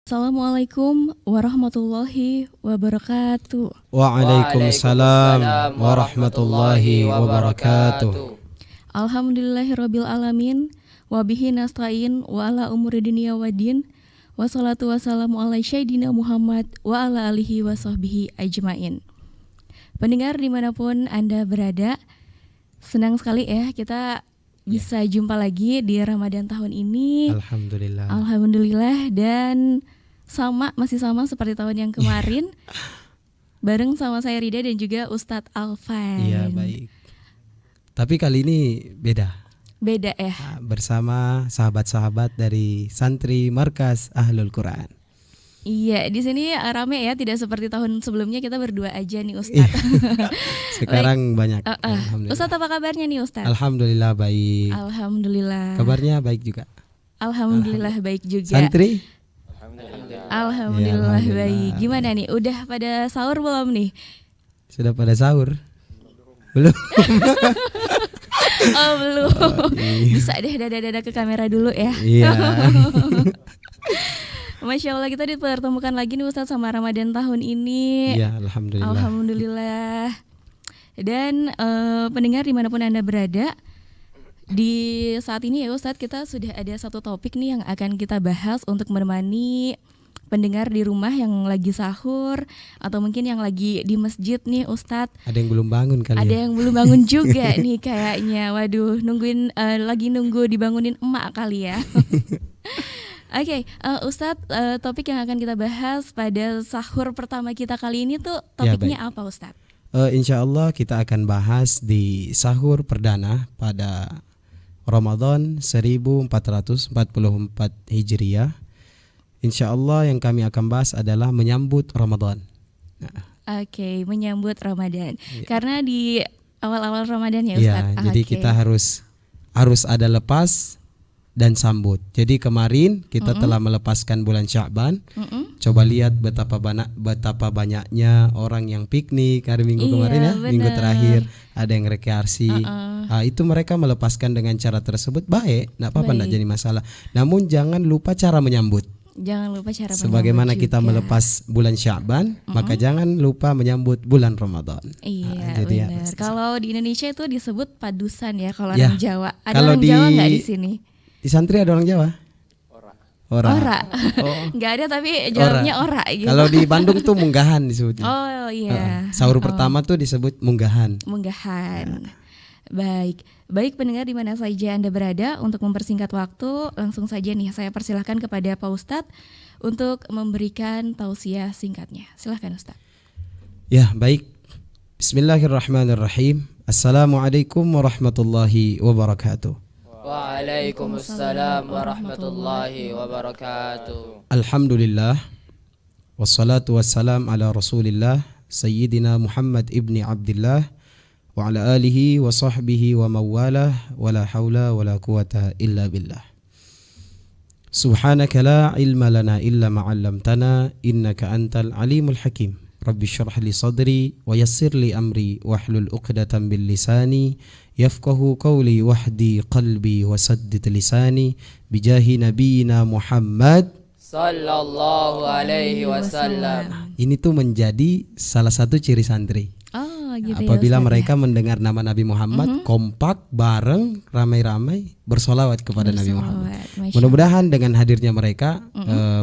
Assalamualaikum warahmatullahi wabarakatuh. Waalaikumsalam warahmatullahi wabarakatuh. Alhamdulillahirabbil alamin wa bihi nasta'in wa ala umuri dunya waddin. Wassalatu wassalamu ala sayyidina Muhammad wa ala alihi wa sahbihi ajmain. Pendengar dimanapun Anda berada, senang sekali ya kita bisa jumpa lagi di Ramadan tahun ini. Alhamdulillah, dan masih sama seperti tahun yang kemarin. Bareng sama saya Rida dan juga Ustadz Alvan. Iya, baik. Tapi kali ini beda ya. Bersama sahabat-sahabat dari santri Markas Ahlul Quran. Iya, di sini rame ya, tidak seperti tahun sebelumnya kita berdua aja nih Ustadz. Sekarang banyak. Ustadz, apa kabarnya nih Ustadz? Alhamdulillah baik. Alhamdulillah. Kabarnya baik juga. Alhamdulillah baik juga. Santri? Alhamdulillah baik. Gimana nih? Udah pada sahur belum nih? Sudah pada sahur? Belum. Oh belum. Bisa deh dada-dada ke kamera dulu ya. Iya. Masya Allah, kita dipertemukan lagi nih Ustadz sama Ramadan tahun ini. Iya, alhamdulillah. Alhamdulillah. Dan pendengar dimanapun Anda berada, di saat ini ya Ustadz, kita sudah ada satu topik nih yang akan kita bahas untuk menemani pendengar di rumah yang lagi sahur atau mungkin yang lagi di masjid nih Ustadz. Ada yang belum bangun kali. Ada yang belum bangun juga nih kayaknya. Waduh, lagi nunggu dibangunin emak kali ya. Oke, Ustadz, topik yang akan kita bahas pada sahur pertama kita kali ini tuh topiknya apa Ustadz? Insya Allah kita akan bahas di sahur perdana pada Ramadan 1444 Hijriah. Insya Allah yang kami akan bahas adalah menyambut Ramadan. Oke, menyambut Ramadan. Ya. Karena di awal-awal Ramadan ya Ya, Ustadz. jadi kita harus ada lepas dan sambut. Jadi kemarin kita telah melepaskan bulan Sya'ban. Coba lihat betapa banyaknya orang yang piknik hari Minggu kemarin ya, bener. Minggu terakhir ada yang rekreasi. Itu mereka melepaskan dengan cara tersebut baik, enggak apa-apa, enggak jadi masalah. Namun jangan lupa cara menyambut. Sebagaimana kita melepas bulan Sya'ban, maka jangan lupa menyambut bulan Ramadan. Iya, jadi benar. Kalau di Indonesia itu disebut padusan ya kalau orang Jawa. Ada orang Jawa enggak di sini? Di santri ada orang Jawa? Ora. Enggak ada, tapi jawabnya ora gitu. Kalau di Bandung tuh munggahan disebutnya. Oh iya. Sahur pertama tuh disebut munggahan. Baik pendengar di mana saja Anda berada, untuk mempersingkat waktu, langsung saja nih saya persilahkan kepada Pak Ustadz untuk memberikan tausiah singkatnya. Silahkan Ustadz. Ya, baik. Bismillahirrahmanirrahim. Assalamualaikum warahmatullahi wabarakatuh. Waalaikumsalam warahmatullahi wabarakatuh. Alhamdulillah. Wassalatu wassalam ala Rasulillah Sayyidina Muhammad ibni Abdillah wa ala alihi wa sahbihi wa mawalah wa la hawla wa la quwata illa billah. Subhanaka la ilma lana illa ma 'allamtana innaka antal alimul hakim. Rabbi syrah li sadri wa yassir li amri wahlul 'uqdatam bil lisani yafqahu qawli wahdi qalbi wa saddid lisani bijahi nabiyina Muhammad sallallahu alaihi wasallam. Ini tuh menjadi salah satu ciri santri. Gitu apabila ya, mereka mendengar nama Nabi Muhammad, kompak bareng ramai-ramai bersolawat kepada Nabi Muhammad. Mudah-mudahan dengan hadirnya mereka,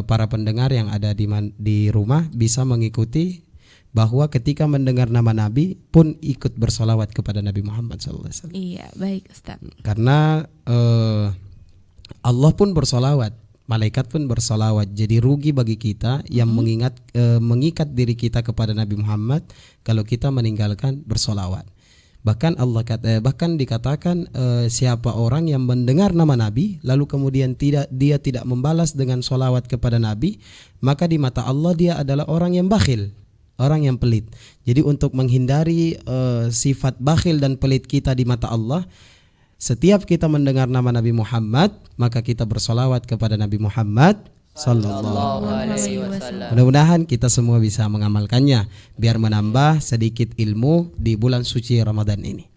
para pendengar yang ada di rumah bisa mengikuti bahwa ketika mendengar nama Nabi pun ikut bersolawat kepada Nabi Muhammad SAW. Iya, baik Ustaz. Karena Allah pun bersolawat, malaikat pun bersolawat. Jadi rugi bagi kita yang mengikat diri kita kepada Nabi Muhammad kalau kita meninggalkan bersolawat. Bahkan bahkan dikatakan siapa orang yang mendengar nama Nabi lalu kemudian dia tidak membalas dengan solawat kepada Nabi, maka di mata Allah dia adalah orang yang bakhil, orang yang pelit. Jadi untuk menghindari sifat bakhil dan pelit kita di mata Allah, setiap kita mendengar nama Nabi Muhammad, maka kita bersolawat kepada Nabi Muhammad sallallahu alaihi wasallam. Mudah-mudahan kita semua bisa mengamalkannya biar menambah sedikit ilmu di bulan suci Ramadan ini.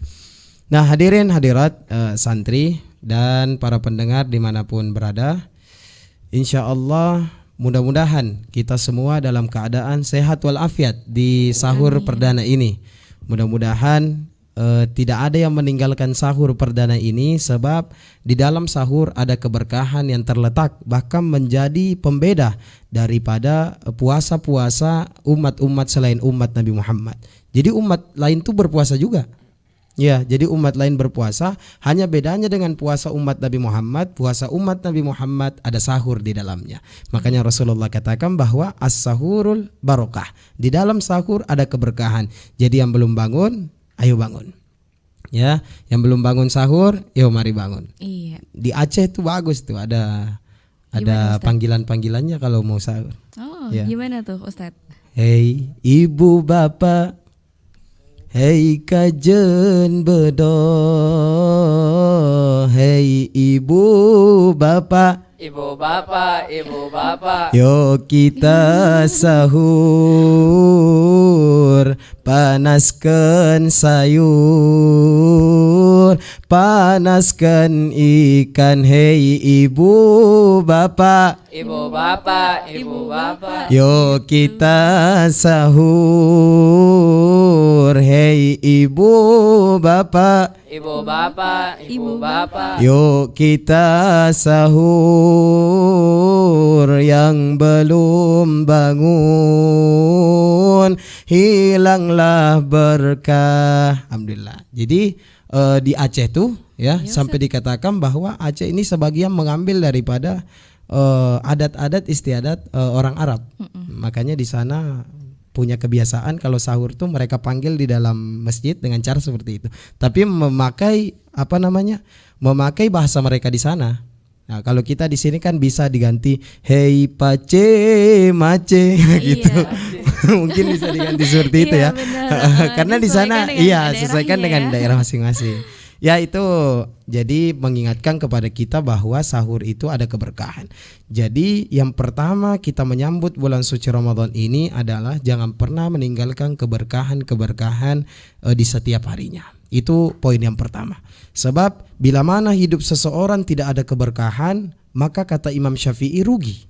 Nah, hadirin hadirat santri dan para pendengar dimanapun berada, insya Allah mudah-mudahan kita semua dalam keadaan sehat walafiat di sahur perdana ini. Mudah-mudahan tidak ada yang meninggalkan sahur perdana ini, sebab di dalam sahur ada keberkahan yang terletak, bahkan menjadi pembeda daripada puasa-puasa umat-umat selain umat Nabi Muhammad. Jadi umat lain tuh berpuasa juga. Ya, jadi umat lain berpuasa, hanya bedanya dengan puasa umat Nabi Muhammad, puasa umat Nabi Muhammad ada sahur di dalamnya. Makanya Rasulullah katakan bahwa as-sahurul barokah. Di dalam sahur ada keberkahan. Jadi yang belum bangun, ayo bangun. Ya, yang belum bangun sahur, yuk mari bangun. Iya. Di Aceh tuh bagus tuh, ada Gimana, Ustaz? panggilan-panggilannya kalau mau sahur. Oh, Ya. gimana tuh Ustadz? Hei ibu bapak, hei kajen bedo, hei ibu bapak, Ibu bapak, ibu bapak, yuk kita sahur, panaskan sayur, panaskan ikan, hei ibu bapak. ibu bapak, ibu bapak, Yuk kita sahur, hei ibu bapak. ibu bapak, ibu bapak, Yuk kita sahur, yang belum bangun hilanglah berkah. Alhamdulillah. Jadi di Aceh tuh ya, sampai dikatakan bahwa Aceh ini sebagian mengambil daripada adat-adat istiadat orang Arab. Makanya di sana punya kebiasaan kalau sahur tuh mereka panggil di dalam masjid dengan cara seperti itu. Tapi memakai memakai bahasa mereka di sana. Nah, kalau kita di sini kan bisa diganti hei pace mace gitu. Mungkin bisa diganti seperti itu ya. Benar. Karena di sana Disesuaikan dengan sesuaikan daerahnya dengan ya. daerah masing-masing. Ya itu jadi mengingatkan kepada kita bahwa sahur itu ada keberkahan. Jadi yang pertama kita menyambut bulan suci Ramadan ini adalah jangan pernah meninggalkan keberkahan-keberkahan di setiap harinya. Itu poin yang pertama. Sebab bila mana hidup seseorang tidak ada keberkahan, maka kata Imam Syafi'i rugi.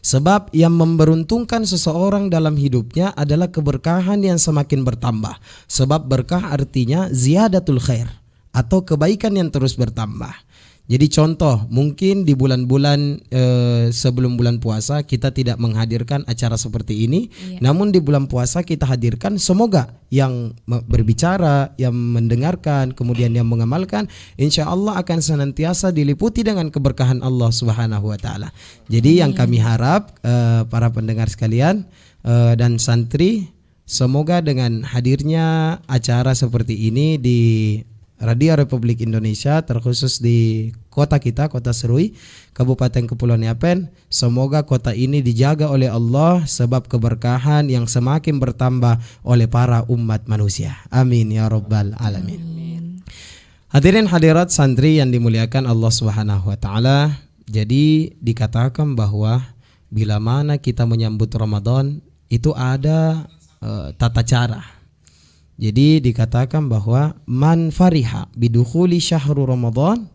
Sebab yang memberuntungkan seseorang dalam hidupnya adalah keberkahan yang semakin bertambah. Sebab berkah artinya ziyadatul khair, atau kebaikan yang terus bertambah. Jadi contoh, mungkin di bulan-bulan sebelum bulan puasa kita tidak menghadirkan acara seperti ini. Namun di bulan puasa kita hadirkan, semoga yang berbicara, yang mendengarkan, kemudian yang mengamalkan, insya Allah akan senantiasa diliputi dengan keberkahan Allah Subhanahu Wa Taala. Jadi yang kami harap para pendengar sekalian dan santri, semoga dengan hadirnya acara seperti ini di Radio Republik Indonesia, terkhusus di kota kita, Kota Serui, Kabupaten Kepulauan Yapen, semoga kota ini dijaga oleh Allah sebab keberkahan yang semakin bertambah oleh para umat manusia. Amin ya rabbal alamin. Hadirin hadirat santri yang dimuliakan Allah Subhanahu wa taala. Jadi dikatakan bahwa bila mana kita menyambut Ramadan itu ada tata cara. Jadi dikatakan bahwa man fariha bidukhuli syahru Ramadan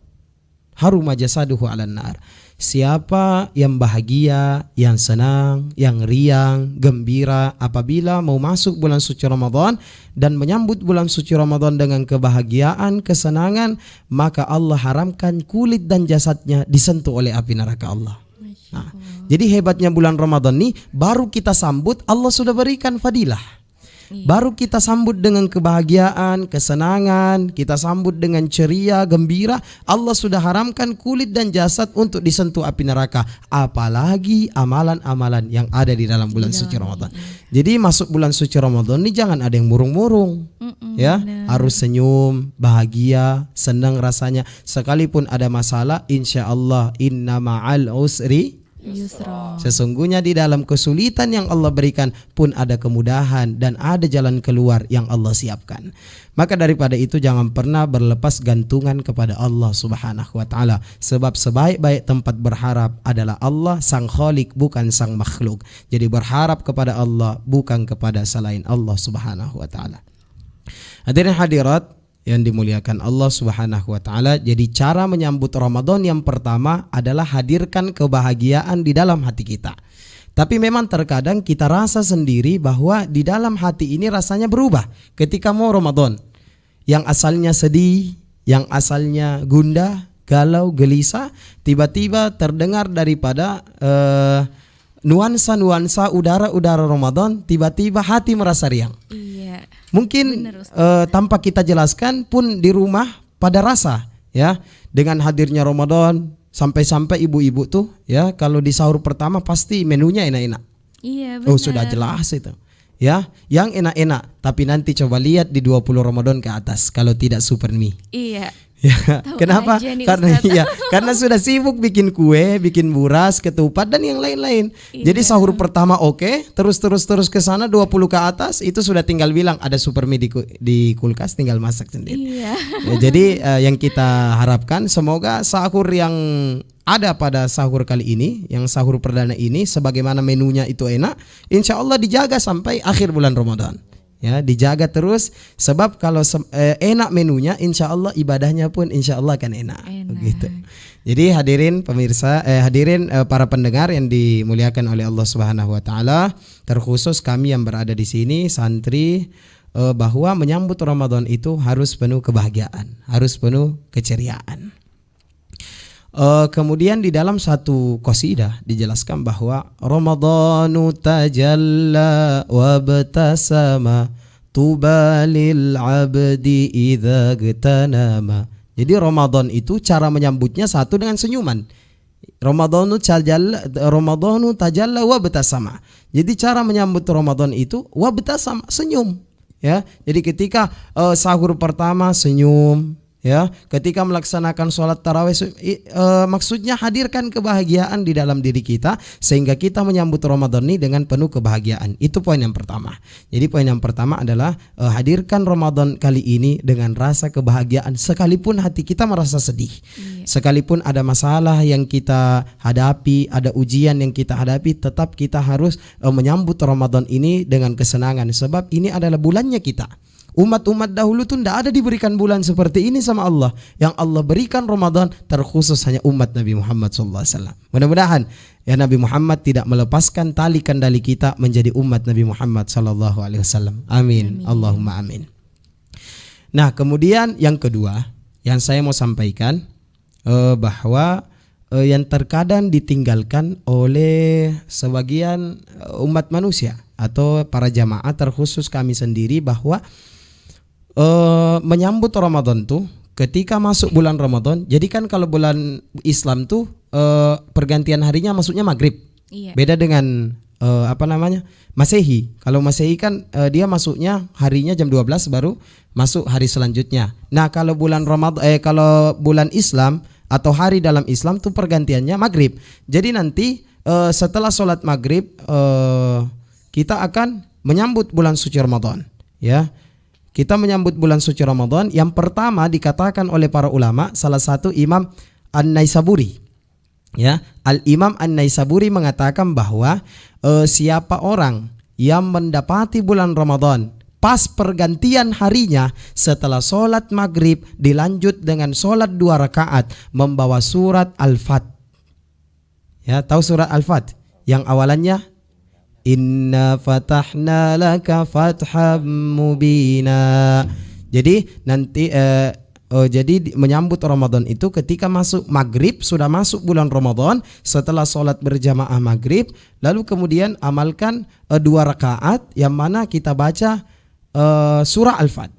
haruma jasaduhu 'alan nar. Siapa yang bahagia, yang senang, yang riang, gembira apabila mau masuk bulan suci Ramadan dan menyambut bulan suci Ramadan dengan kebahagiaan, kesenangan, maka Allah haramkan kulit dan jasadnya disentuh oleh api neraka Allah. Nah, jadi hebatnya bulan Ramadan nih, baru kita sambut Allah sudah berikan fadilah. Baru kita sambut dengan kebahagiaan, kesenangan, kita sambut dengan ceria, gembira, Allah sudah haramkan kulit dan jasad untuk disentuh api neraka. Apalagi amalan-amalan yang ada di dalam bulan suci Ramadan. Jadi masuk bulan suci Ramadan ini jangan ada yang murung-murung. Ya, harus senyum, bahagia, senang rasanya. Sekalipun ada masalah, insya Allah inna ma'al usri Yusra. sesungguhnya di dalam kesulitan yang Allah berikan pun ada kemudahan dan ada jalan keluar yang Allah siapkan. Maka daripada itu jangan pernah berlepas gantungan kepada Allah Subhanahu wa taala, sebab sebaik-baik tempat berharap adalah Allah sang Khalik, bukan sang makhluk. Jadi berharap kepada Allah bukan kepada selain Allah Subhanahu wa taala. Hadirin hadirat, yang dimuliakan Allah Subhanahu wa taala. Jadi cara menyambut Ramadan yang pertama adalah hadirkan kebahagiaan di dalam hati kita. Tapi memang terkadang kita rasa sendiri bahwa di dalam hati ini rasanya berubah ketika mau Ramadan. Yang asalnya sedih, yang asalnya gundah, galau, gelisah, tiba-tiba terdengar daripada nuansa-nuansa udara-udara Ramadan, tiba-tiba hati merasa riang. Iya. Mungkin Benar, Ustaz. tanpa kita jelaskan pun di rumah pada rasa ya dengan hadirnya Ramadan, sampai-sampai ibu-ibu tuh ya kalau di sahur pertama pasti menunya enak-enak. Iya, benar. Oh sudah jelas itu. Ya, yang enak-enak, tapi nanti coba lihat di 20 Ramadan ke atas kalau tidak super mie. Iya. Ya, Tahu kenapa? aja nih, Karena Ustaz. ya, karena sudah sibuk bikin kue, bikin buras, ketupat dan yang lain-lain. Jadi Iya. sahur pertama oke, terus ke sana 20 ke atas itu sudah tinggal bilang ada super mie di kulkas, tinggal masak sendiri. Iya. Ya, jadi yang kita harapkan semoga sahur yang ada pada sahur kali ini, yang sahur perdana ini, sebagaimana menunya itu enak, insya Allah dijaga sampai akhir bulan Ramadan. Ya, dijaga terus sebab kalau enak menunya, insya Allah ibadahnya pun insya Allah akan enak. Begitu. Jadi hadirin pemirsa, para pendengar yang dimuliakan oleh Allah Subhanahu Wa Taala, terkhusus kami yang berada di sini, santri, bahwa menyambut Ramadan itu harus penuh kebahagiaan, harus penuh keceriaan. Kemudian di dalam satu qasidah dijelaskan bahwa Ramadhanu tajalla wabtasama tubalil abdi idza gtanama. Jadi Ramadan itu cara menyambutnya satu dengan senyuman. Ramadhanu tajalla wabtasama. Jadi cara menyambut Ramadan itu wabtasama, senyum ya. Jadi ketika sahur pertama senyum ya, ketika melaksanakan sholat tarawih, maksudnya hadirkan kebahagiaan di dalam diri kita sehingga kita menyambut Ramadan ini dengan penuh kebahagiaan. Itu poin yang pertama. Jadi poin yang pertama adalah hadirkan Ramadan kali ini dengan rasa kebahagiaan sekalipun hati kita merasa sedih. Iya. Sekalipun ada masalah yang kita hadapi, ada ujian yang kita hadapi, tetap kita harus menyambut Ramadan ini dengan kesenangan sebab ini adalah bulannya kita. Umat-umat dahulu tuh tidak ada diberikan bulan seperti ini sama Allah. Yang Allah berikan Ramadan terkhusus hanya umat Nabi Muhammad SAW. Mudah-mudahan ya Nabi Muhammad tidak melepaskan tali kendali kita menjadi umat Nabi Muhammad SAW. Amin. Allahumma amin. Nah kemudian yang kedua yang saya mau sampaikan bahwa yang terkadang ditinggalkan oleh sebagian umat manusia atau para jamaah, terkhusus kami sendiri, bahwa menyambut Ramadan tuh ketika masuk bulan Ramadan. Jadi kan kalau bulan Islam tuh pergantian harinya maksudnya maghrib. Iya. Beda dengan Masehi. Kalau Masehi kan dia masuknya harinya jam 12 baru masuk hari selanjutnya. Nah, kalau bulan kalau bulan Islam atau hari dalam Islam tuh pergantiannya maghrib. Jadi nanti setelah sholat maghrib kita akan menyambut bulan suci Ramadan. Ya, kita menyambut bulan suci Ramadan. Yang pertama dikatakan oleh para ulama, salah satu Imam An-Naisaburi. Ya, Al-Imam An-Naisaburi mengatakan bahwa siapa orang yang mendapati bulan Ramadan pas pergantian harinya setelah sholat maghrib dilanjut dengan sholat 2 rakaat membawa surat Al-Fat. Ya, tahu surat Al-Fat yang awalannya Inna fatahna laka fatham mubina. Jadi nanti jadi menyambut Ramadan itu ketika masuk maghrib, sudah masuk bulan Ramadan, setelah sholat berjamaah maghrib, lalu kemudian amalkan 2 rakaat yang mana kita baca surah Al-Fat.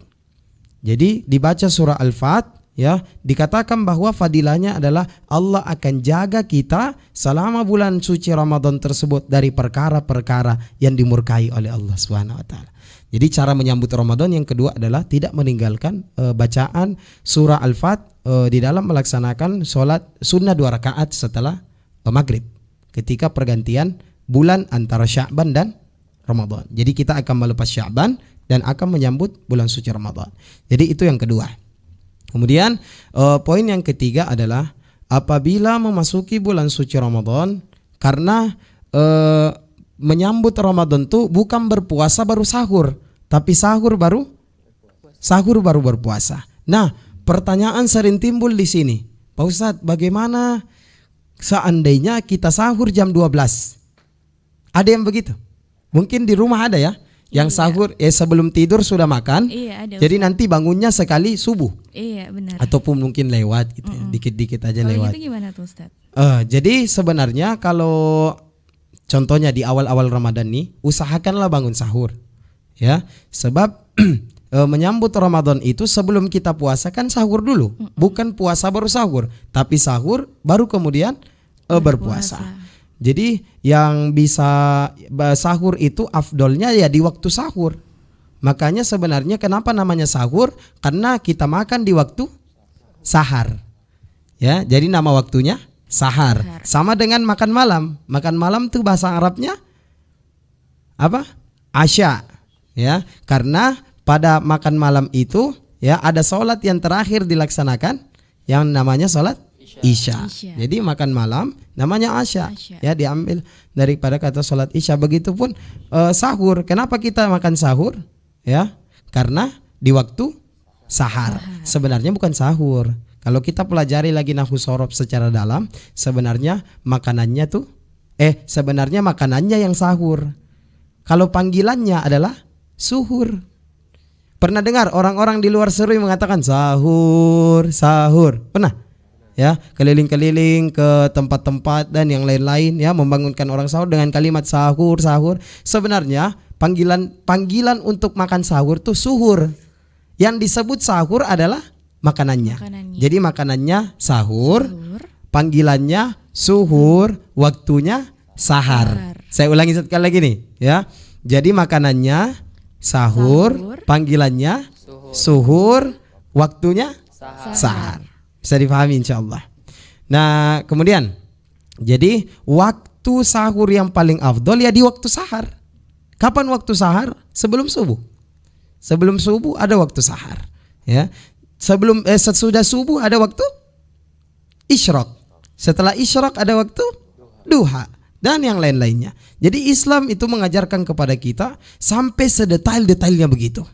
Jadi dibaca surah Al-Fat, ya, dikatakan bahwa fadilahnya adalah Allah akan jaga kita selama bulan suci Ramadan tersebut dari perkara-perkara yang dimurkai oleh Allah Subhanahu wa taala. Jadi cara menyambut Ramadan yang kedua adalah tidak meninggalkan bacaan surah Al-Fat di dalam melaksanakan sholat sunnah 2 rakaat setelah maghrib ketika pergantian bulan antara Sya'ban dan Ramadan. Jadi kita akan melepas Sya'ban dan akan menyambut bulan suci Ramadan. Jadi itu yang kedua. Kemudian poin yang ketiga adalah apabila memasuki bulan suci Ramadan, karena menyambut Ramadan tuh bukan berpuasa baru sahur, tapi sahur baru berpuasa. Nah, pertanyaan sering timbul di sini. Pak Ustadz, bagaimana seandainya kita sahur jam 12? Ada yang begitu? Mungkin di rumah ada ya, yang sahur sebelum tidur sudah makan. Iya, ada. Jadi nanti bangunnya sekali subuh. Iya, benar. Ataupun mungkin lewat gitu ya, dikit-dikit aja Kalau lewat. gitu gimana tuh Ustaz? Jadi sebenarnya kalau contohnya di awal-awal Ramadan nih, usahakanlah bangun sahur. Ya, sebab menyambut Ramadan itu sebelum kita puasa kan sahur dulu, bukan puasa baru sahur, tapi sahur baru kemudian berpuasa. Jadi yang bisa sahur itu afdolnya ya di waktu sahur. Makanya sebenarnya kenapa namanya sahur? Karena kita makan di waktu sahar. Ya, jadi nama waktunya sahar. Sama dengan makan malam. Makan malam tuh bahasa Arabnya apa? Asya. Ya, karena pada makan malam itu ya ada sholat yang terakhir dilaksanakan yang namanya sholat Isya. Jadi makan malam namanya Asya. Ya, diambil daripada kata sholat Isya. Begitupun sahur. Kenapa kita makan sahur? Ya, karena di waktu sahar. Sebenarnya bukan sahur. Kalau kita pelajari lagi nahwu shorof secara dalam, sebenarnya makanannya tuh sebenarnya makanannya yang sahur. Kalau panggilannya adalah suhur. Pernah dengar orang-orang di luar Serui mengatakan sahur, sahur? Pernah? Ya, keliling-keliling ke tempat-tempat dan yang lain-lain ya, membangunkan orang sahur dengan kalimat sahur, sahur. Sebenarnya panggilan untuk makan sahur tuh suhur. Yang disebut sahur adalah makanannya. Jadi makanannya sahur, panggilannya suhur, waktunya sahar. Saya ulangi sekali lagi nih, ya. Jadi makanannya sahur, panggilannya suhur, waktunya sahar. Bisa dipahami insyaallah. Nah, kemudian jadi waktu sahur yang paling afdol ya di waktu sahar. Kapan waktu sahar? Sebelum subuh. Sebelum subuh ada waktu sahar, ya. Sesudah subuh ada waktu isyraq. Setelah isyraq ada waktu duha dan yang lain-lainnya. Jadi Islam itu mengajarkan kepada kita sampai sedetail-detailnya begitu.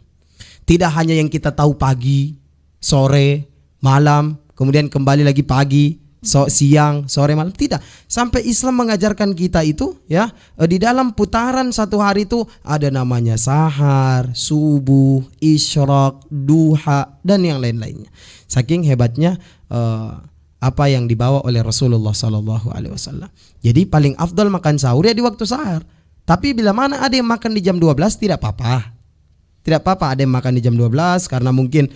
Tidak hanya yang kita tahu pagi, sore, malam, kemudian kembali lagi pagi, siang, sore, malam. Tidak. Sampai Islam mengajarkan kita itu ya, di dalam putaran satu hari itu ada namanya sahar, subuh, isyraq, duha dan yang lain-lainnya. Saking hebatnya apa yang dibawa oleh Rasulullah SAW. Jadi paling afdal makan sahur ya di waktu sahar. Tapi bila mana ada yang makan di jam 12 tidak apa-apa. Tidak apa-apa ada yang makan di jam 12 karena mungkin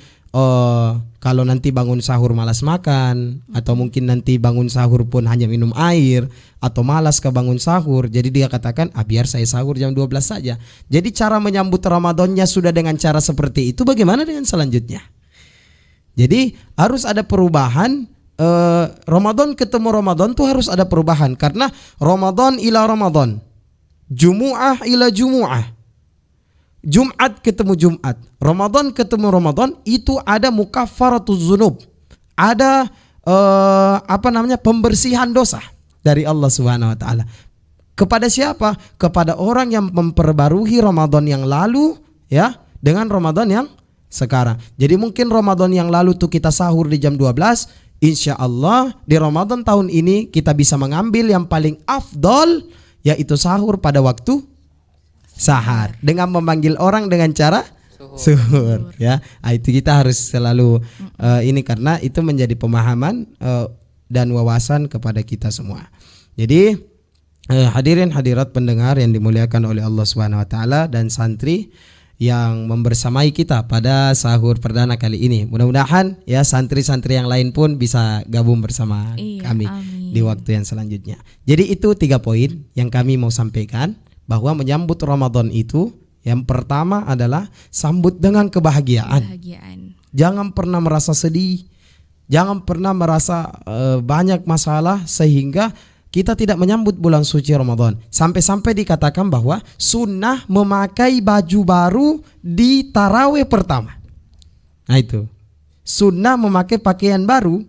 kalau nanti bangun sahur malas makan, atau mungkin nanti bangun sahur pun hanya minum air, atau malas ke bangun sahur. Jadi dia katakan biar saya sahur jam 12 saja. Jadi cara menyambut Ramadannya sudah dengan cara seperti itu. Bagaimana dengan selanjutnya? Jadi harus ada perubahan. Ramadan ketemu Ramadan tuh harus ada perubahan. Karena Ramadan ila Ramadan, Jumu'ah ila Jumu'ah, Jumat ketemu Jumat, Ramadan ketemu Ramadan, itu ada mukaffaratuz dzunub. Ada pembersihan dosa dari Allah Subhanahu wa taala. Kepada siapa? Kepada orang yang memperbarui Ramadan yang lalu ya dengan Ramadan yang sekarang. Jadi mungkin Ramadan yang lalu tuh kita sahur di jam 12. Insya Allah di Ramadan tahun ini kita bisa mengambil yang paling afdol, yaitu sahur pada waktu sahar dengan memanggil orang dengan cara suhur ya. Itu kita harus selalu ini karena itu menjadi pemahaman dan wawasan kepada kita semua. Jadi hadirin hadirat pendengar yang dimuliakan oleh Allah Subhanahu wa taala dan santri yang membersamai kita pada sahur perdana kali ini. Mudah-mudahan ya santri-santri yang lain pun bisa gabung bersama kami di waktu yang selanjutnya. Jadi itu 3 poin yang kami mau sampaikan, bahwa menyambut Ramadan itu yang pertama adalah sambut dengan kebahagiaan. Jangan pernah merasa sedih, jangan pernah merasa banyak masalah sehingga kita tidak menyambut bulan suci Ramadan. Sampai-sampai dikatakan bahwa sunnah memakai baju baru di tarawih pertama. Nah itu sunnah memakai pakaian baru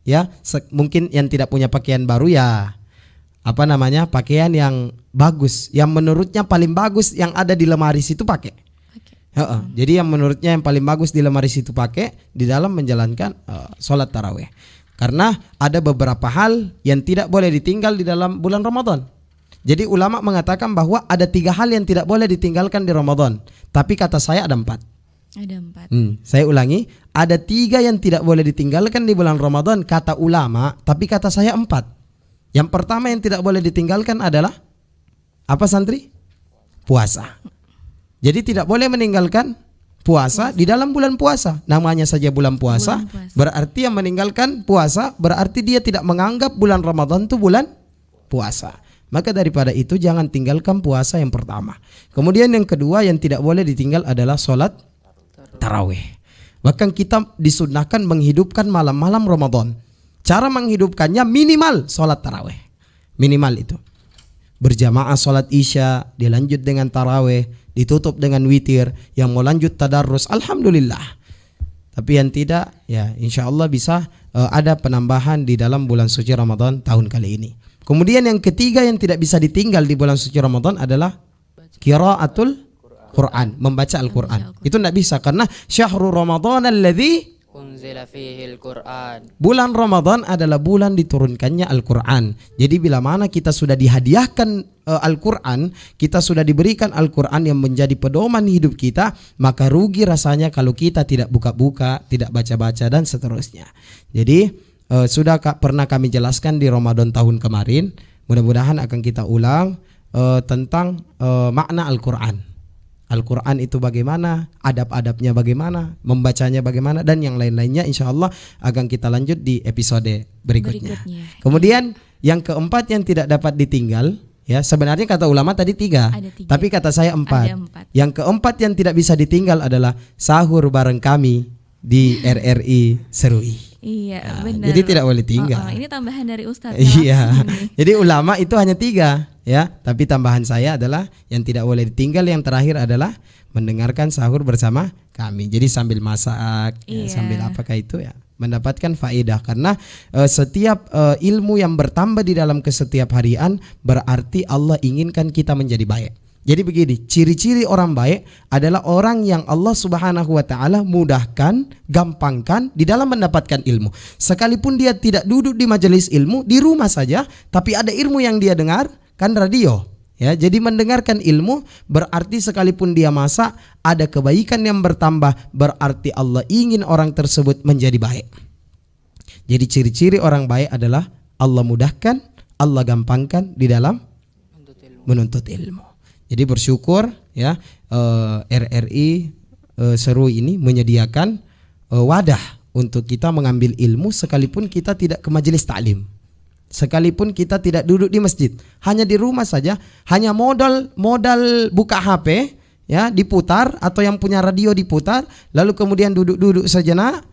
ya. Mungkin yang tidak punya pakaian baru ya pakaian yang bagus, yang menurutnya paling bagus yang ada di lemari situ pakai. Jadi yang menurutnya yang paling bagus di lemari situ pakai di dalam menjalankan sholat tarawih. Karena ada beberapa hal yang tidak boleh ditinggal di dalam bulan Ramadan. Jadi ulama mengatakan bahwa ada 3 hal yang tidak boleh ditinggalkan di Ramadan. Tapi kata saya ada 4. Ada 4. Saya ulangi, ada 3 yang tidak boleh ditinggalkan di bulan Ramadan kata ulama, tapi kata saya 4. Yang pertama yang tidak boleh ditinggalkan adalah apa santri? Puasa. Jadi tidak boleh meninggalkan puasa di dalam bulan puasa. Namanya saja bulan puasa. Berarti yang meninggalkan puasa berarti dia tidak menganggap bulan Ramadan itu bulan puasa. Maka daripada itu jangan tinggalkan puasa yang pertama. Kemudian yang kedua yang tidak boleh ditinggal adalah sholat tarawih. Bahkan kita disunnahkan menghidupkan malam-malam Ramadan. Cara menghidupkannya minimal sholat tarawih. Minimal itu. Berjamaah sholat isya, dilanjut dengan tarawih, ditutup dengan witir. Yang mau lanjut tadarrus, alhamdulillah. Tapi yang tidak, ya insya Allah bisa ada penambahan di dalam bulan suci Ramadan tahun kali ini. Kemudian yang ketiga yang tidak bisa ditinggal di bulan suci Ramadan adalah qiraatul Quran, membaca Al-Quran. Itu tidak bisa karena syahrul Ramadan alladzi unzila fihil Qur'an. Bulan Ramadan adalah bulan diturunkannya Al-Quran. Jadi bila mana kita sudah dihadiahkan Al-Quran, kita sudah diberikan Al-Quran yang menjadi pedoman hidup kita, maka rugi rasanya kalau kita tidak buka-buka, tidak baca-baca dan seterusnya. Jadi sudah pernah kami jelaskan di Ramadan tahun kemarin. Mudah-mudahan akan kita ulang tentang makna Al-Quran. Al-Quran itu bagaimana, adab-adabnya bagaimana, membacanya bagaimana, dan yang lain-lainnya insya Allah akan kita lanjut di episode berikutnya. Kemudian yang keempat yang tidak dapat ditinggal, ya sebenarnya kata ulama tadi 3, tapi kata saya 4. Yang keempat yang tidak bisa ditinggal adalah sahur bareng kami di RRI Serui. Iya, benar. Jadi tidak boleh tinggal. Ini tambahan dari Ustadz. Iya. Jadi ulama itu hanya 3, ya. Tapi tambahan saya adalah yang tidak boleh ditinggal yang terakhir adalah mendengarkan sahur bersama kami. Jadi sambil masak, ya, sambil apakah itu ya, mendapatkan faedah karena setiap ilmu yang bertambah di dalam kesetiap harian berarti Allah inginkan kita menjadi baik. Jadi begini, ciri-ciri orang baik adalah orang yang Allah Subhanahu wa taala mudahkan, gampangkan di dalam mendapatkan ilmu. Sekalipun dia tidak duduk di majelis ilmu, di rumah saja, tapi ada ilmu yang dia dengar, kan radio. Ya, jadi mendengarkan ilmu berarti sekalipun dia masak, ada kebaikan yang bertambah, berarti Allah ingin orang tersebut menjadi baik. Jadi ciri-ciri orang baik adalah Allah mudahkan, Allah gampangkan di dalam menuntut ilmu. Jadi bersyukur ya RRI Seru ini menyediakan wadah untuk kita mengambil ilmu sekalipun kita tidak ke majelis taklim. Sekalipun kita tidak duduk di masjid, hanya di rumah saja, hanya modal buka HP ya diputar atau yang punya radio diputar, lalu kemudian duduk sejenak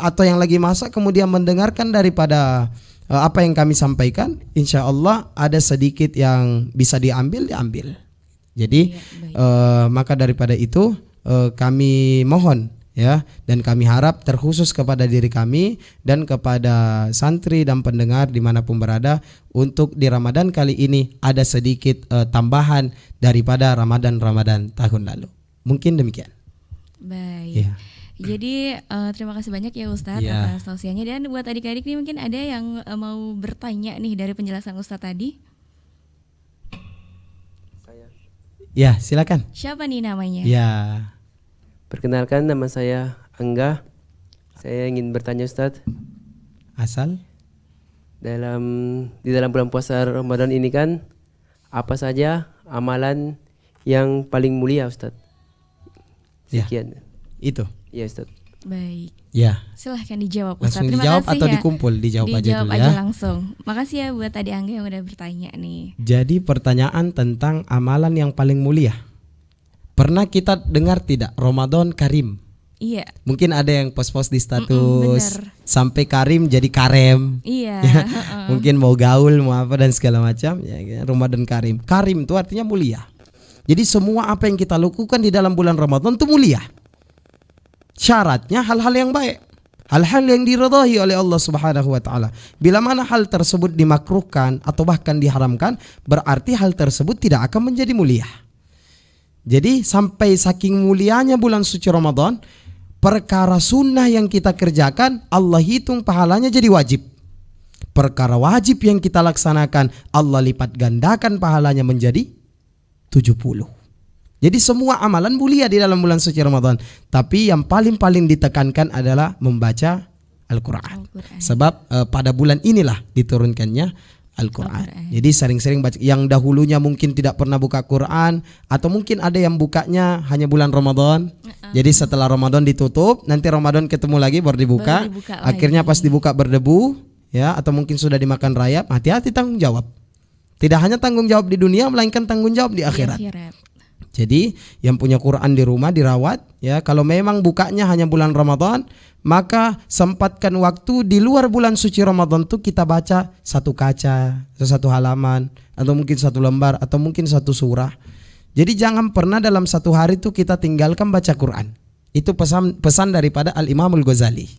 atau yang lagi masak kemudian mendengarkan daripada apa yang kami sampaikan, insya Allah ada sedikit yang bisa diambil. Jadi maka daripada itu kami mohon ya, dan kami harap terkhusus kepada diri kami dan kepada santri dan pendengar dimanapun berada, untuk di Ramadan kali ini ada sedikit tambahan daripada Ramadan tahun lalu. Mungkin demikian. Baik. Ya. Jadi terima kasih banyak ya Ustadz atas tausiahnya. Dan buat adik-adik nih mungkin ada yang mau bertanya nih dari penjelasan Ustadz tadi. Ya, silakan. Siapa nih namanya? Ya. Perkenalkan, nama saya Angga. Saya ingin bertanya Ustadz. Asal? Di dalam bulan puasa Ramadan ini kan, apa saja amalan yang paling mulia Ustadz? Sekian. Ya, itu. Iya Ustadz. Baik. Ya. Silahkan dijawab Ustadz. Langsung dijawab atau dikumpul? Dijawab aja dulu ya. Langsung. Makasih ya buat tadi Angga yang udah bertanya nih. Jadi pertanyaan tentang amalan yang paling mulia. Pernah kita dengar tidak Ramadan Karim? Iya. Mungkin ada yang post-post di status sampai Karim jadi Karem. Iya. Ya, mungkin mau gaul mau apa dan segala macam ya, Ramadan Karim. Karim itu artinya mulia. Jadi semua apa yang kita lakukan di dalam bulan Ramadan itu mulia. Syaratnya hal-hal yang baik, hal-hal yang diridhai oleh Allah Subhanahu wa taala. Bila mana hal tersebut dimakruhkan atau bahkan diharamkan, berarti hal tersebut tidak akan menjadi mulia. Jadi sampai saking mulianya bulan suci Ramadan, perkara sunnah yang kita kerjakan Allah hitung pahalanya jadi wajib. Perkara wajib yang kita laksanakan Allah lipat gandakan pahalanya menjadi 70. Jadi semua amalan mulia di dalam bulan suci Ramadan. Tapi yang paling ditekankan adalah membaca Al-Quran. Sebab pada bulan inilah diturunkannya Al-Quran. Jadi sering-sering baca. Yang dahulunya mungkin tidak pernah buka Quran, atau mungkin ada yang bukanya hanya bulan Ramadan. Jadi setelah Ramadan ditutup, nanti Ramadan ketemu lagi baru dibuka. Akhirnya pas dibuka berdebu, ya, atau mungkin sudah dimakan rayap. Hati-hati tanggung jawab. Tidak hanya tanggung jawab di dunia, melainkan tanggung jawab di akhirat. Jadi yang punya Quran di rumah dirawat, ya. Kalau memang bukanya hanya bulan Ramadan, maka sempatkan waktu di luar bulan suci Ramadan tuh kita baca satu kaca, satu halaman, atau mungkin satu lembar, atau mungkin satu surah. Jadi jangan pernah dalam satu hari tuh kita tinggalkan baca Quran. Itu pesan daripada Al-Imam Al-Ghazali.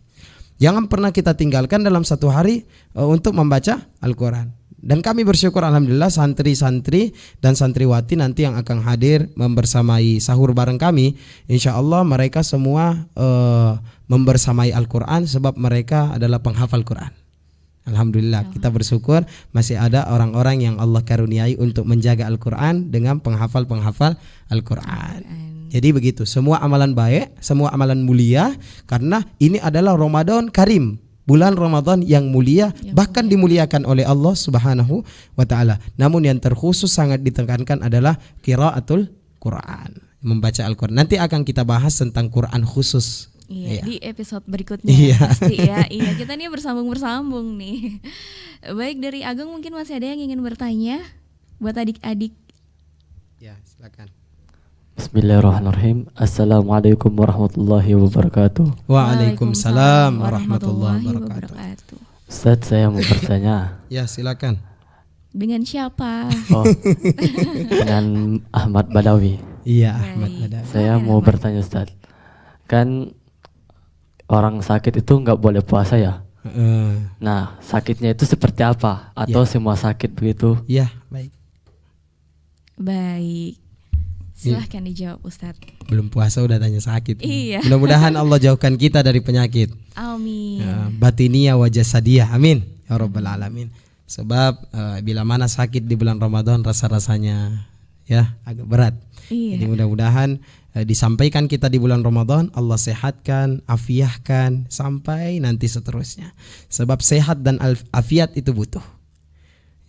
Jangan pernah kita tinggalkan dalam satu hari untuk membaca Al-Quran. Dan kami bersyukur alhamdulillah santri-santri dan santriwati nanti yang akan hadir membersamai sahur bareng kami, insya Allah mereka semua membersamai Al-Quran sebab mereka adalah penghafal Quran. Alhamdulillah kita bersyukur masih ada orang-orang yang Allah karuniai untuk menjaga Al-Quran dengan penghafal-penghafal Al-Quran. Jadi begitu, semua amalan baik, semua amalan mulia, karena ini adalah Ramadan Karim. Bulan Ramadan yang mulia, bahkan dimuliakan oleh Allah Subhanahu wa taala. Namun yang terkhusus sangat ditekankan adalah qiraatul Quran, membaca Al-Quran. Nanti akan kita bahas tentang Quran khusus. Iya, di episode berikutnya pasti ya. Iya, kita nih bersambung nih. Baik, dari Agung mungkin masih ada yang ingin bertanya buat adik-adik. Ya, silakan. Bismillahirrahmanirrahim. Assalamualaikum warahmatullahi wabarakatuh. Waalaikumsalam warahmatullahi wabarakatuh. Ustaz, saya mau bertanya. Ya, silakan. Dengan siapa? Oh, dengan Ahmad Badawi. Iya, Ahmad Badawi. Saya mau bertanya Ustaz. Kan orang sakit itu nggak boleh puasa ya? Nah, sakitnya itu seperti apa? Atau semua sakit begitu? Ya, baik. Baik. Silahkan dijawab Ustadz. Belum puasa udah tanya sakit. Iya. Mudah-mudahan Allah jauhkan kita dari penyakit. Amin. Ya, batiniyah wa jasadiyah. Amin. Ya Rabbal Alamin. Sebab bila mana sakit di bulan Ramadan rasa-rasanya ya agak berat. Iya. Jadi mudah-mudahan disampaikan kita di bulan Ramadan, Allah sehatkan, afiahkan sampai nanti seterusnya. Sebab sehat dan afiat itu butuh.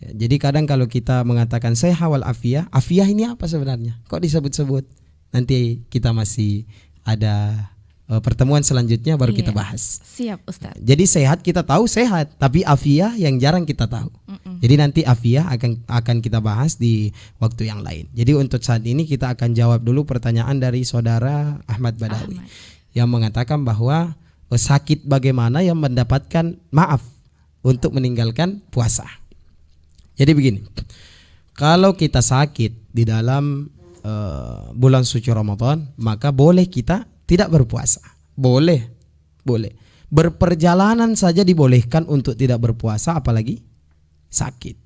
Ya, jadi kadang kalau kita mengatakan sehat wal afiyah, afiyah ini apa sebenarnya? Kok disebut-sebut? Nanti kita masih ada pertemuan selanjutnya baru kita bahas. Siap Ustaz. Jadi sehat kita tahu sehat, tapi afiyah yang jarang kita tahu. Jadi nanti afiyah akan kita bahas di waktu yang lain. Jadi untuk saat ini kita akan jawab dulu pertanyaan dari saudara Ahmad Badawi yang mengatakan bahwa sakit bagaimana yang mendapatkan maaf untuk meninggalkan puasa. Jadi begini, kalau kita sakit di dalam bulan suci Ramadan, maka boleh kita tidak berpuasa. Boleh. Berperjalanan saja dibolehkan untuk tidak berpuasa, apalagi sakit.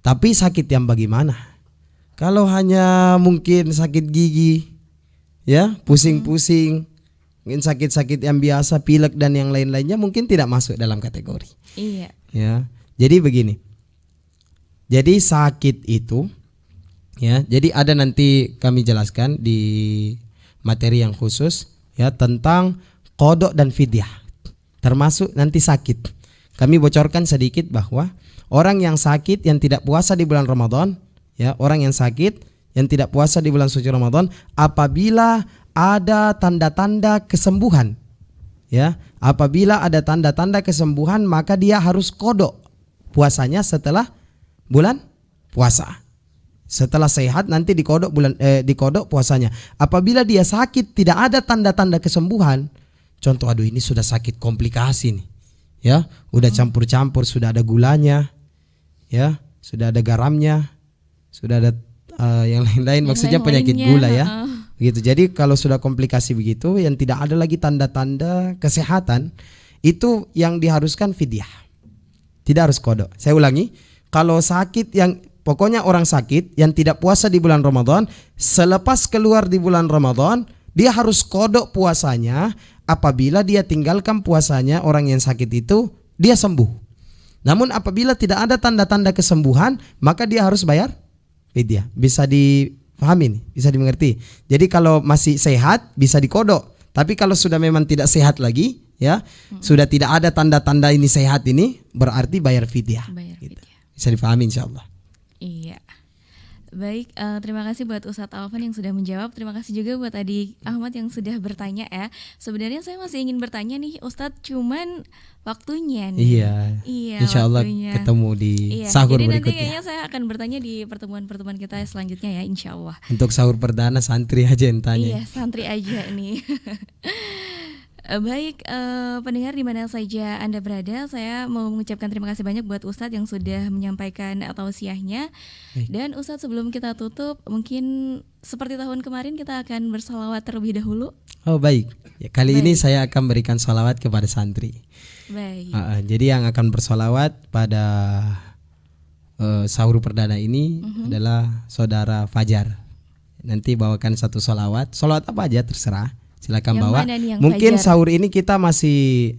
Tapi sakit yang bagaimana? Kalau hanya mungkin sakit gigi, ya, pusing-pusing, mungkin sakit-sakit yang biasa, pilek dan yang lain-lainnya mungkin tidak masuk dalam kategori. Iya. Ya. Jadi begini. Jadi sakit itu, ya, jadi ada nanti kami jelaskan di materi yang khusus ya tentang qada dan fidyah. Termasuk nanti sakit. Kami bocorkan sedikit bahwa orang yang sakit yang tidak puasa di bulan Ramadan, ya, orang yang sakit yang tidak puasa di bulan suci Ramadan, apabila ada tanda-tanda kesembuhan, ya, apabila ada tanda-tanda kesembuhan, maka dia harus qada puasanya setelah bulan puasa. Setelah sehat nanti dikodok puasanya. Apabila dia sakit tidak ada tanda-tanda kesembuhan, contoh aduh ini sudah sakit komplikasi nih, ya, udah campur-campur, sudah ada gulanya, ya, sudah ada garamnya, sudah ada yang lain-lain, maksudnya penyakit gula ya. Begitu. Jadi kalau sudah komplikasi begitu yang tidak ada lagi tanda-tanda kesehatan, itu yang diharuskan fidyah. Tidak harus kodok. Saya ulangi, kalau sakit yang pokoknya orang sakit yang tidak puasa di bulan Ramadan, selepas keluar di bulan Ramadan, dia harus kodok puasanya. Apabila dia tinggalkan puasanya, orang yang sakit itu, dia sembuh. Namun apabila tidak ada tanda-tanda kesembuhan, maka dia harus bayar fidyah. Bisa dipahami nih, bisa dimengerti. Jadi kalau masih sehat, bisa dikodok. Tapi kalau sudah memang tidak sehat lagi, ya, sudah tidak ada tanda-tanda ini sehat ini, berarti bayar fidyah. Gitu. Bisa dipahami insyaallah. Iya. Baik, terima kasih buat Ustadz Alvan yang sudah menjawab. Terima kasih juga buat Adik Ahmad yang sudah bertanya ya. Sebenarnya saya masih ingin bertanya nih Ustadz, cuman waktunya nih. Iya. Insyaallah ketemu di sahur jadi berikutnya. Nanti kayaknya saya akan bertanya di pertemuan-pertemuan kita selanjutnya ya, insyaallah. Untuk sahur perdana santri aja yang tanya. Iya, santri aja nih. Baik, pendengar di mana saja Anda berada, saya mau mengucapkan terima kasih banyak buat Ustadz yang sudah menyampaikan tausiahnya. Dan Ustadz, sebelum kita tutup, mungkin seperti tahun kemarin kita akan bersalawat terlebih dahulu. Oh baik, ya, kali ini saya akan berikan salawat kepada santri. Baik. Jadi yang akan bersalawat pada sahur perdana ini adalah saudara Fajar. Nanti bawakan satu salawat apa aja terserah. Silakan Yang bawa. mana nih yang Mungkin Fajar? sahur ini kita masih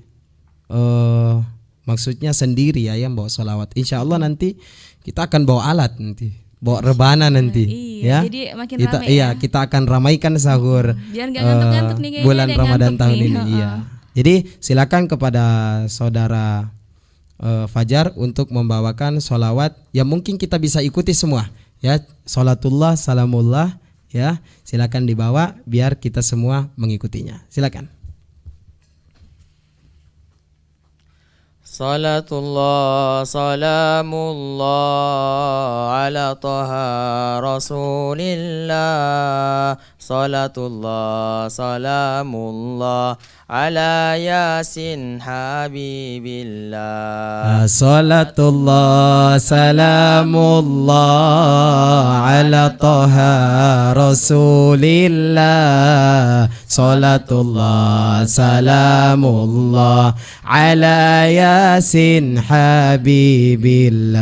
maksudnya sendiri ya yang bawa salawat. Insya Allah nanti kita akan bawa alat nanti, bawa rebana nanti. Iya, ya. jadi makin kita, rame iya, ya. kita akan ramaikan sahur Biar nggak ngantuk-ngantuk nih, kayaknya bulan ada yang Ramadan ngantuk tahun nih. ini. Iya. Jadi silakan kepada saudara Fajar untuk membawakan salawat yang mungkin kita bisa ikuti semua. Ya, salatullah, salamullah. Ya, silakan dibawa biar kita semua mengikutinya. Silakan. Salatullah salamullah ala taha rasulillah. Salatullah salamullah ala yasin habibillah. Salatullah salamullah ala taha rasulillah. Salatullah salamullah ala yasin habibillah.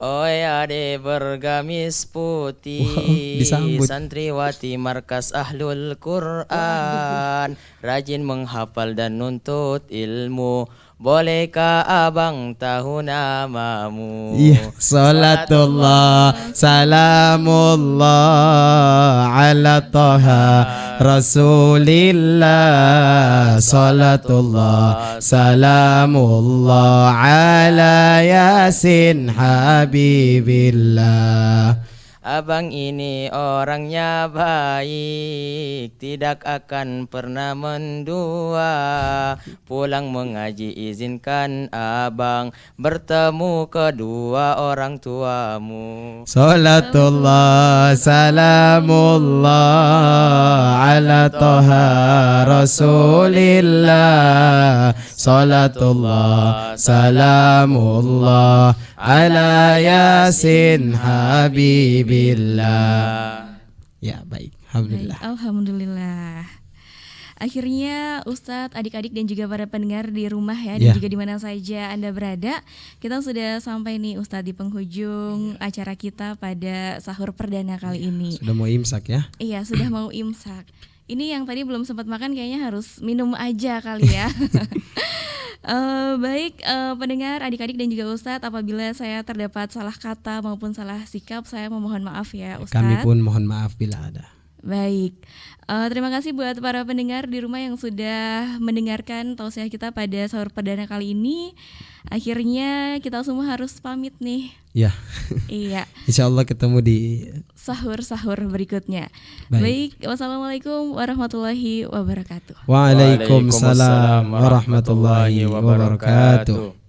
Oi ade bergamis putih, disambut. santriwati markas Ahlul Quran, rajin menghafal dan nuntut ilmu. Bolehkah abang tahu namamu? Iya, salatullah salamullah ala taha rasulillah. Salatullah salamullah ala yasin habibillah. Abang ini orangnya baik, tidak akan pernah mendua. Pulang mengaji izinkan abang bertemu kedua orang tuamu. Salatullah salamullah ala taha rasulillah. Salatullah salamullah ala yasin habibillah. Ya baik, alhamdulillah. Baik, alhamdulillah. Akhirnya Ustadz, adik-adik dan juga para pendengar di rumah ya, dan juga di mana saja Anda berada, kita sudah sampai nih Ustadz di penghujung acara kita pada sahur perdana kali ini. Sudah mau imsak ya? Iya, sudah mau imsak. Ini yang tadi belum sempat makan kayaknya harus minum aja kali ya. Baik, pendengar, adik-adik dan juga Ustadz, apabila saya terdapat salah kata maupun salah sikap, saya memohon maaf ya Ustadz. Kami pun mohon maaf bila ada. Baik, terima kasih buat para pendengar di rumah yang sudah mendengarkan tausiah kita pada sahur perdana kali ini. Akhirnya kita semua harus pamit nih. Ya. Iya. Insya Allah ketemu di sahur-sahur berikutnya. Baik. Wassalamualaikum warahmatullahi wabarakatuh. Waalaikumsalam warahmatullahi wabarakatuh.